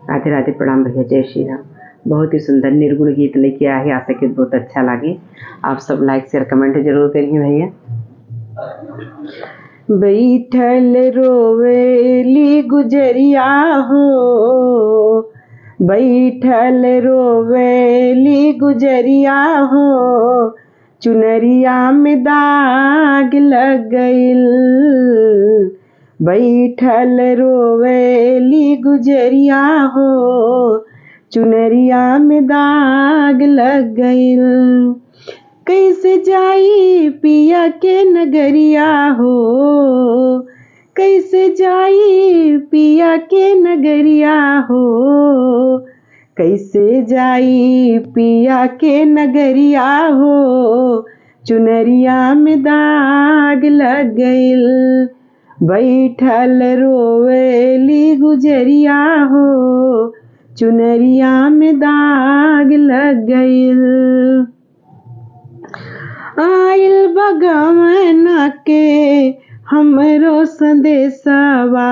राधे राधे, प्रणाम भैया, जय श्री राम। बहुत ही सुंदर निर्गुण गीत लेके आए हैं, आशा की बहुत अच्छा लगे। आप सब लाइक शेयर कमेंट जरूर करिए भैया। बैठल रोवेली गुजरिया हो, बैठल रोवेली गुजरिया हो, चुनरिया में दाग लग गइल। बैठल रोवेली गुजरिया हो, चुनरिया में दाग लग गइल। कैसे जाई पिया के नगरिया हो, कैसे जाई पिया के नगरिया हो, कैसे जाई पिया के नगरिया हो, चुनरिया में दाग लग गइल। बैठल रोवेली गुजरिया हो, चुनरिया में दाग लग गइल। आइल बगवना के हमरो संदेशवा,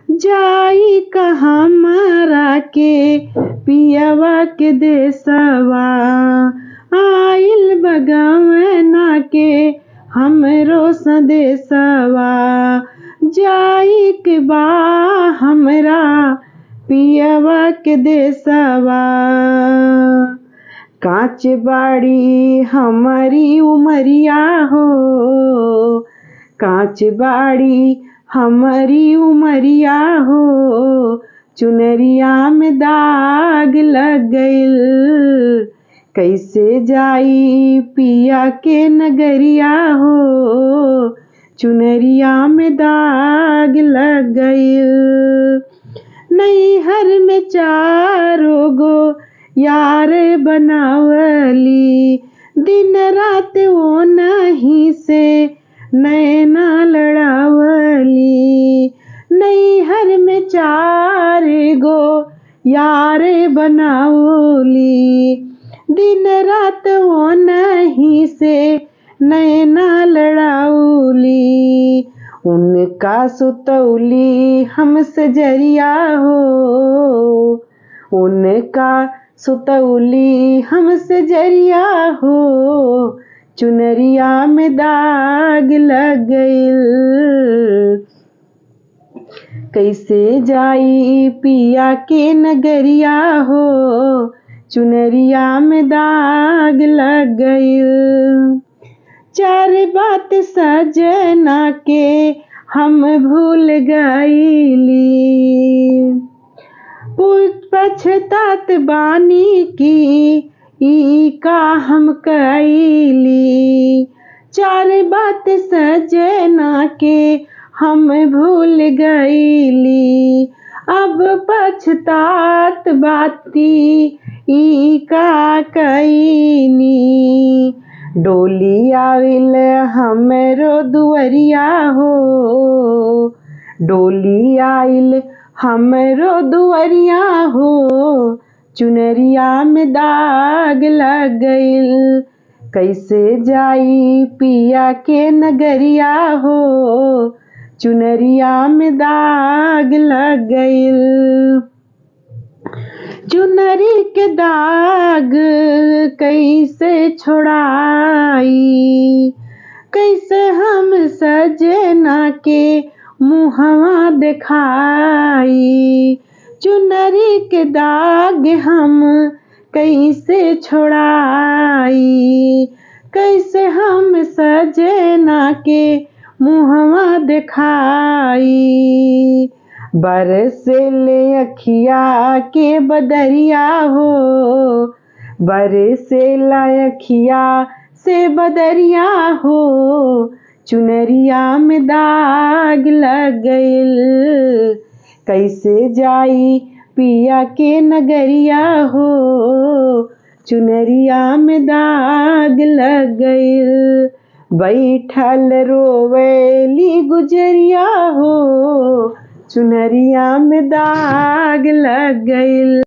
जाई कहाँ मारा के पियवा के देशवा। आइल बगवना के हमरो संदेशवा, जाई के बा हमरा पियवा के देशवा। कांच बाड़ी हमारी उमरिया हो, कांच बाड़ी हमारी उमरिया हो, चुनरिया में दाग लग गइल। कैसे जाई पिया के नगरिया हो, चुनरिया में दाग लग गइल। नैहर में चारों गो यार बनावली, दिन रात वो नहीं से नैना लड़ावली। नैहर में चार गो यार बनावली, दिन रात वो नहीं से नैना लड़ावली। उनका सुतौली हम सजरिया हो, उनका सुतौली हम सजरिया हो, चुनरिया में दाग लग गइल। कैसे जाई पिया के नगरिया हो, चुनरिया में दाग लग गइल। चार बात सजना के हम भूल गइली, पछतात बानी की ई का हम कइली। चार बात सजना के हम भूल गइली, अब पछतात बाती ई का कइनी। डोली आविल हमरो दुअरिया हो, डोली आइल हमरो दुअरिया हो, चुनरिया में दाग लग गइल। कैसे जाई पिया के नगरिया हो, चुनरिया में दाग लग गइल। चुनरी के दाग कैसे छोड़ाई, कैसे हम सजना के मुहवा दिखाई। चुनरी के दाग हम कैसे छोड़ाई, कैसे हम सजना के मुहवा दिखाई। बरसेले अखिया के बदरिया हो, बरसेला अखिया से बदरिया हो, चुनरिया में दाग लग गइल। कैसे जाई पिया के नगरिया हो, चुनरिया में दाग लग गइल। बैठल रोवेली गुजरिया हो, चुनरिया में दाग लग गइल।